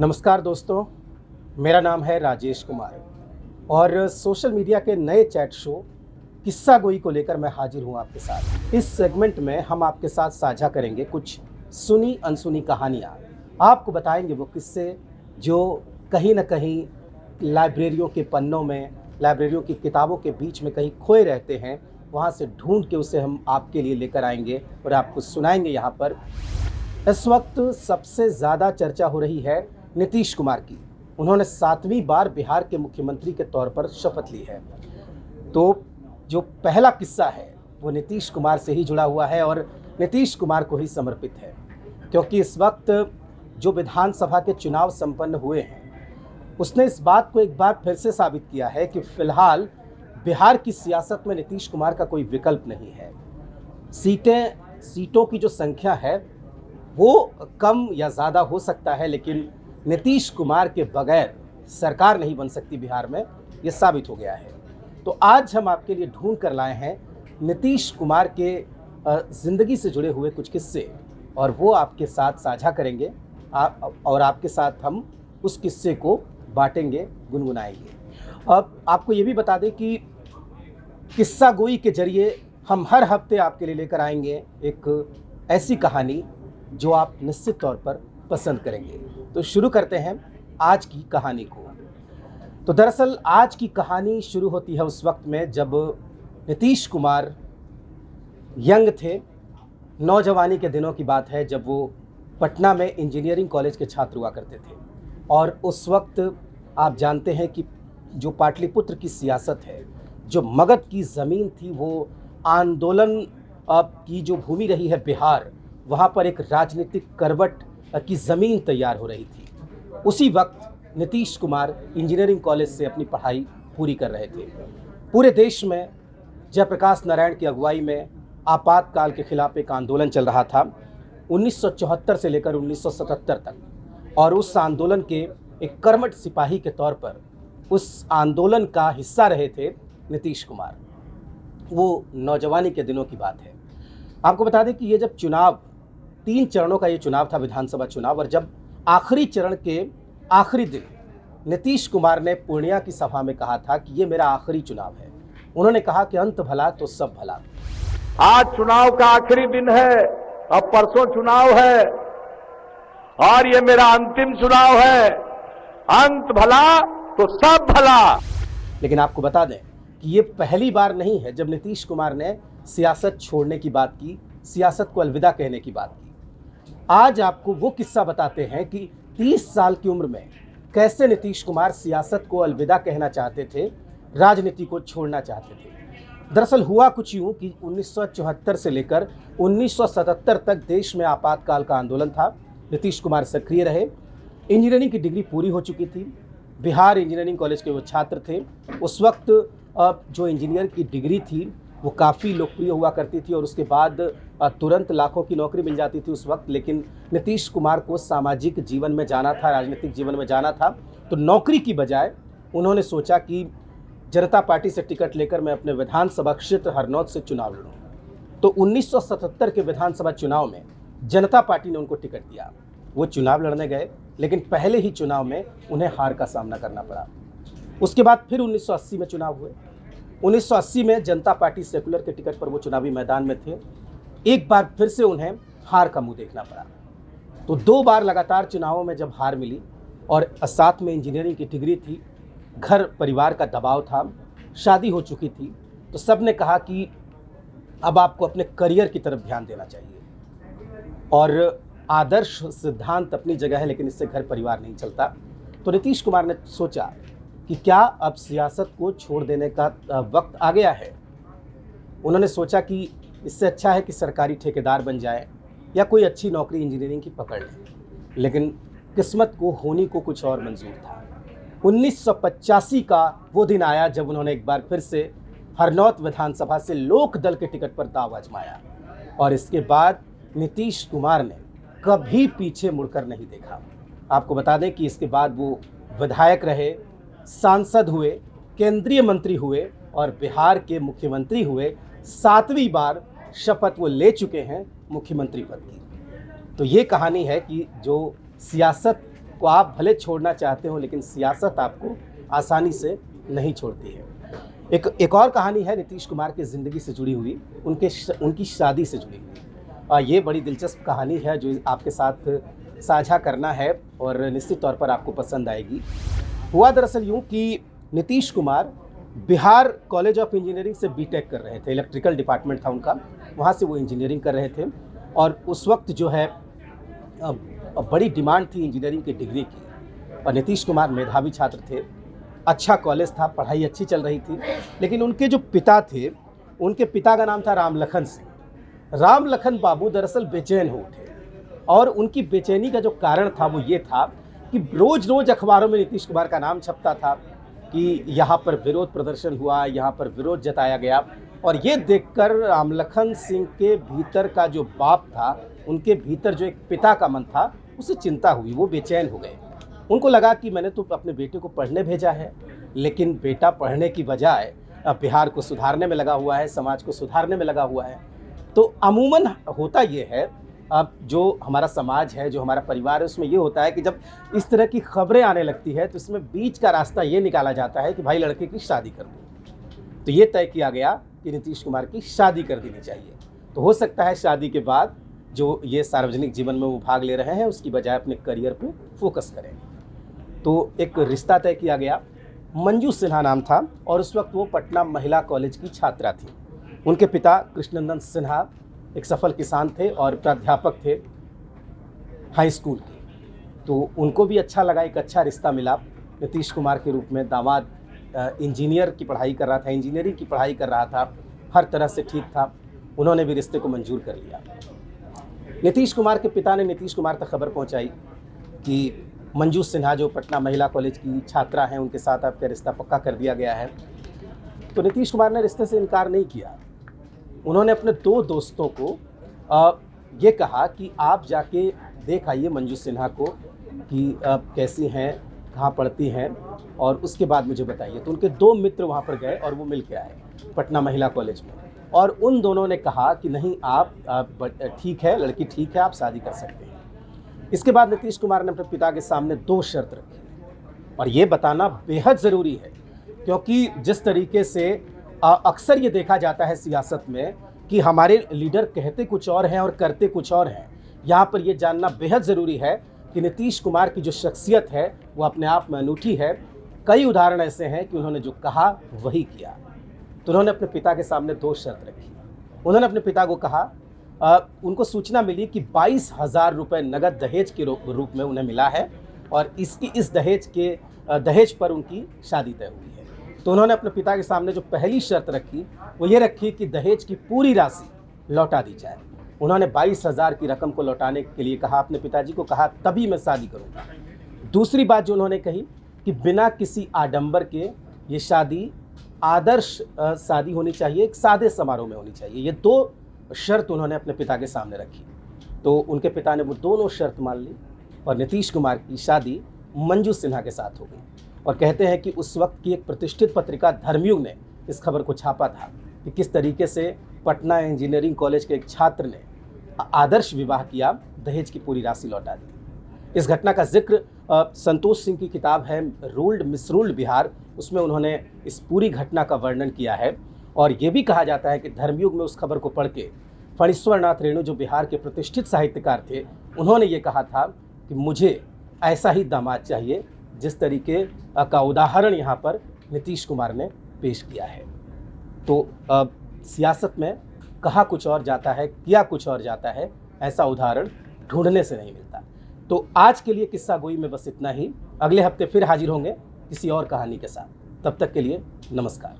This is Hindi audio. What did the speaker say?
नमस्कार दोस्तों, मेरा नाम है राजेश कुमार और सोशल मीडिया के नए चैट शो किस्सा गोई को लेकर मैं हाजिर हूं आपके साथ। इस सेगमेंट में हम आपके साथ साझा करेंगे कुछ सुनी अनसुनी कहानियां। आपको बताएंगे वो किस्से जो कहीं ना कहीं लाइब्रेरियों के पन्नों में, लाइब्रेरियों की किताबों के बीच में कहीं खोए रहते हैं। वहां से ढूंढ के उसे हम आपके लिए लेकर आएंगे और आपको सुनाएंगे यहाँ पर। इस वक्त सबसे ज़्यादा चर्चा हो रही है नीतीश कुमार की। उन्होंने 7वीं बार बिहार के मुख्यमंत्री के तौर पर शपथ ली है। तो जो पहला किस्सा है वो नीतीश कुमार से ही जुड़ा हुआ है और नीतीश कुमार को ही समर्पित है, क्योंकि इस वक्त जो विधानसभा के चुनाव संपन्न हुए हैं उसने इस बात को एक बार फिर से साबित किया है कि फिलहाल बिहार की सियासत में नीतीश कुमार का कोई विकल्प नहीं है। सीटों की जो संख्या है वो कम या ज़्यादा हो सकता है, लेकिन नीतीश कुमार के बगैर सरकार नहीं बन सकती बिहार में, ये साबित हो गया है। तो आज हम आपके लिए ढूंढ कर लाए हैं नीतीश कुमार के ज़िंदगी से जुड़े हुए कुछ किस्से, और वो आपके साथ साझा करेंगे और आपके साथ हम उस किस्से को बांटेंगे, गुनगुनाएंगे। अब आपको ये भी बता दें कि किस्सा गोई के जरिए हम हर हफ्ते आपके लिए लेकर आएंगे एक ऐसी कहानी जो आप निश्चित तौर पर पसंद करेंगे। तो शुरू करते हैं आज की कहानी को। तो दरअसल आज की कहानी शुरू होती है उस वक्त में जब नीतीश कुमार यंग थे। नौजवानी के दिनों की बात है, जब वो पटना में इंजीनियरिंग कॉलेज के छात्र हुआ करते थे। और उस वक्त आप जानते हैं कि जो पाटलिपुत्र की सियासत है, जो मगध की ज़मीन थी, वो आंदोलन की जो भूमि रही है बिहार, वहाँ पर एक राजनीतिक करवट की ज़मीन तैयार हो रही थी। उसी वक्त नीतीश कुमार इंजीनियरिंग कॉलेज से अपनी पढ़ाई पूरी कर रहे थे। पूरे देश में जयप्रकाश नारायण की अगुवाई में आपातकाल के खिलाफ एक आंदोलन चल रहा था 1974 से लेकर 1977 तक, और उस आंदोलन के एक कर्मठ सिपाही के तौर पर उस आंदोलन का हिस्सा रहे थे नीतीश कुमार। वो नौजवानी के दिनों की बात है। आपको बता दें कि ये जब चुनाव, 3 चरणों का ये चुनाव था, विधानसभा चुनाव, और जब आखिरी चरण के आखिरी दिन नीतीश कुमार ने पूर्णिया की सभा में कहा था कि ये मेरा आखिरी चुनाव है। उन्होंने कहा कि अंत भला तो सब भला। आज चुनाव का आखिरी दिन है, अब परसों चुनाव है और ये मेरा अंतिम चुनाव है। अंत भला तो सब भला। लेकिन आपको बता दें कि ये पहली बार नहीं है जब नीतीश कुमार ने सियासत छोड़ने की बात की, सियासत को अलविदा कहने की बात की। आज आपको वो किस्सा बताते हैं कि 30 साल की उम्र में कैसे नीतीश कुमार सियासत को अलविदा कहना चाहते थे, राजनीति को छोड़ना चाहते थे। दरअसल हुआ कुछ यूँ कि 1974 से लेकर 1977 तक देश में आपातकाल का आंदोलन था। नीतीश कुमार सक्रिय रहे। इंजीनियरिंग की डिग्री पूरी हो चुकी थी। बिहार इंजीनियरिंग कॉलेज के वो छात्र थे। उस वक्त जो इंजीनियर की डिग्री थी वो काफ़ी लोकप्रिय हुआ करती थी और उसके बाद तुरंत लाखों की नौकरी मिल जाती थी उस वक्त। लेकिन नीतीश कुमार को सामाजिक जीवन में जाना था, राजनीतिक जीवन में जाना था, तो नौकरी की बजाय उन्होंने सोचा कि जनता पार्टी से टिकट लेकर मैं अपने विधानसभा क्षेत्र हरनौत से चुनाव लड़ूँ। तो 1977 के विधानसभा चुनाव में जनता पार्टी ने उनको टिकट दिया। वो चुनाव लड़ने गए, लेकिन पहले ही चुनाव में उन्हें हार का सामना करना पड़ा। उसके बाद फिर 1980 में चुनाव हुए। 1980 में जनता पार्टी सेकुलर के टिकट पर वो चुनावी मैदान में थे। एक बार फिर से उन्हें हार का मुंह देखना पड़ा। तो 2 बार लगातार चुनावों में जब हार मिली और साथ में इंजीनियरिंग की डिग्री थी, घर परिवार का दबाव था, शादी हो चुकी थी, तो सब ने कहा कि अब आपको अपने करियर की तरफ ध्यान देना चाहिए। और आदर्श सिद्धांत अपनी जगह है, लेकिन इससे घर परिवार नहीं चलता। तो नीतीश कुमार ने सोचा कि क्या अब सियासत को छोड़ देने का वक्त आ गया है। उन्होंने सोचा कि इससे अच्छा है कि सरकारी ठेकेदार बन जाए या कोई अच्छी नौकरी इंजीनियरिंग की पकड़ लें। लेकिन किस्मत को होनी को कुछ और मंजूर था। 1985 का वो दिन आया जब उन्होंने एक बार फिर से हरनौत विधानसभा से लोक दल के टिकट पर दाव आजमाया, और इसके बाद नीतीश कुमार ने कभी पीछे मुड़कर नहीं देखा। आपको बता दें कि इसके बाद वो विधायक रहे, सांसद हुए, केंद्रीय मंत्री हुए और बिहार के मुख्यमंत्री हुए। 7वीं बार शपथ वो ले चुके हैं मुख्यमंत्री पद की। तो ये कहानी है कि जो सियासत को आप भले छोड़ना चाहते हो, लेकिन सियासत आपको आसानी से नहीं छोड़ती है। एक और कहानी है नीतीश कुमार की ज़िंदगी से जुड़ी हुई, उनकी शादी से जुड़ी हुई। ये बड़ी दिलचस्प कहानी है जो आपके साथ साझा करना है और निश्चित तौर पर आपको पसंद आएगी। हुआ दरअसल यूँ कि Nitish Kumar Bihar college of engineering से बीटेक कर रहे थे, इलेक्ट्रिकल डिपार्टमेंट था उनका, वहाँ से वो इंजीनियरिंग कर रहे थे। और उस वक्त जो है बड़ी डिमांड थी इंजीनियरिंग की डिग्री की, और नीतीश कुमार मेधावी छात्र थे, अच्छा कॉलेज था, पढ़ाई अच्छी चल रही थी। लेकिन उनके जो पिता थे, उनके पिता का नाम था रामलखन सिंह। रामलखन बाबू दरअसल बेचैन हो उठे, और उनकी बेचैनी का जो कारण था वो ये था कि रोज़ रोज़ अखबारों में नीतीश कुमार का नाम छपता था कि यहाँ पर विरोध प्रदर्शन हुआ, यहाँ पर विरोध जताया गया। और ये देखकर रामलखन सिंह के भीतर का जो बाप था, उनके भीतर जो एक पिता का मन था, उसे चिंता हुई, वो बेचैन हो गए। उनको लगा कि मैंने तो अपने बेटे को पढ़ने भेजा है, लेकिन बेटा पढ़ने की बजाय अब बिहार को सुधारने में लगा हुआ है, समाज को सुधारने में लगा हुआ है। तो अमूमन होता ये है, अब जो हमारा समाज है, जो हमारा परिवार है, उसमें ये होता है कि जब इस तरह की खबरें आने लगती है तो इसमें बीच का रास्ता ये निकाला जाता है कि भाई लड़के की शादी कर दो। तो ये तय किया गया कि नीतीश कुमार की शादी कर देनी चाहिए। तो हो सकता है शादी के बाद जो ये सार्वजनिक जीवन में वो भाग ले रहे हैं, उसकी बजाय अपने करियर पे फोकस करें। तो एक रिश्ता तय किया गया। मंजू सिन्हा नाम था, और उस वक्त वो पटना महिला कॉलेज की छात्रा थी। उनके पिता कृष्णनंदन सिन्हा एक सफल किसान थे और प्राध्यापक थे हाई स्कूल के। तो उनको भी अच्छा लगा, एक अच्छा रिश्ता मिला। नीतीश कुमार के रूप में दामाद इंजीनियर की पढ़ाई कर रहा था, इंजीनियरिंग की पढ़ाई कर रहा था, हर तरह से ठीक था। उन्होंने भी रिश्ते को मंजूर कर लिया। नीतीश कुमार के पिता ने नीतीश कुमार तक खबर पहुंचाई कि मंजू सिन्हा जो पटना महिला कॉलेज की छात्रा हैं, उनके साथ आपका रिश्ता पक्का कर दिया गया है। तो नीतीश कुमार ने रिश्ते से इनकार नहीं किया। उन्होंने अपने 2 दोस्तों को ये कहा कि आप जाके देख आइए मंजू सिन्हा को कि कैसी हैं, कहाँ पढ़ती हैं, और उसके बाद मुझे बताइए। तो उनके 2 मित्र वहाँ पर गए और वो मिल के आए पटना महिला कॉलेज में, और उन दोनों ने कहा कि नहीं, आप ठीक है, लड़की ठीक है, आप शादी कर सकते हैं। इसके बाद नीतीश कुमार ने अपने पिता के सामने 2 शर्त रखी, और ये बताना बेहद ज़रूरी है, क्योंकि जिस तरीके से अक्सर ये देखा जाता है सियासत में कि हमारे लीडर कहते कुछ और हैं और करते कुछ और हैं, यहाँ पर ये जानना बेहद ज़रूरी है कि नीतीश कुमार की जो शख्सियत है वो अपने आप में अनूठी है। कई उदाहरण ऐसे हैं कि उन्होंने जो कहा वही किया। तो उन्होंने अपने पिता के सामने 2 शर्त रखी। उन्होंने अपने पिता को कहा, उनको सूचना मिली कि 22,000 रुपये नगद दहेज के रूप में उन्हें मिला है, और इस दहेज पर उनकी शादी तय हुई है। तो उन्होंने अपने पिता के सामने जो पहली शर्त रखी वो ये रखी कि दहेज की पूरी राशि लौटा दी जाए। उन्होंने 22,000 की रकम को लौटाने के लिए कहा, अपने पिताजी को कहा, तभी मैं शादी करूँगा। दूसरी बात जो उन्होंने कही कि बिना किसी आडंबर के ये शादी आदर्श शादी होनी चाहिए, एक सादे समारोह में होनी चाहिए। ये 2 शर्त उन्होंने अपने पिता के सामने रखी। तो उनके पिता ने वो दोनों शर्त मान ली, और नीतीश कुमार की शादी मंजू सिन्हा के साथ हो गई। और कहते हैं कि उस वक्त की एक प्रतिष्ठित पत्रिका धर्मयुग ने इस खबर को छापा था कि किस तरीके से पटना इंजीनियरिंग कॉलेज के एक छात्र ने आदर्श विवाह किया, दहेज की पूरी राशि लौटा दी। इस घटना का जिक्र संतोष सिंह की किताब है रूल्ड मिसरूल्ड बिहार, उसमें उन्होंने इस पूरी घटना का वर्णन किया है। और ये भी कहा जाता है कि धर्मयुग में उस खबर को पढ़ के फणीश्वर नाथ रेणु, जो बिहार के प्रतिष्ठित साहित्यकार थे, उन्होंने ये कहा था कि मुझे ऐसा ही दामाद चाहिए जिस तरीके का उदाहरण यहाँ पर नीतीश कुमार ने पेश किया है। तो सियासत में कहा कुछ और जाता है, किया कुछ और जाता है, ऐसा उदाहरण ढूंढने से नहीं मिलता। तो आज के लिए किस्सा गोई में बस इतना ही। अगले हफ्ते फिर हाजिर होंगे किसी और कहानी के साथ। तब तक के लिए नमस्कार।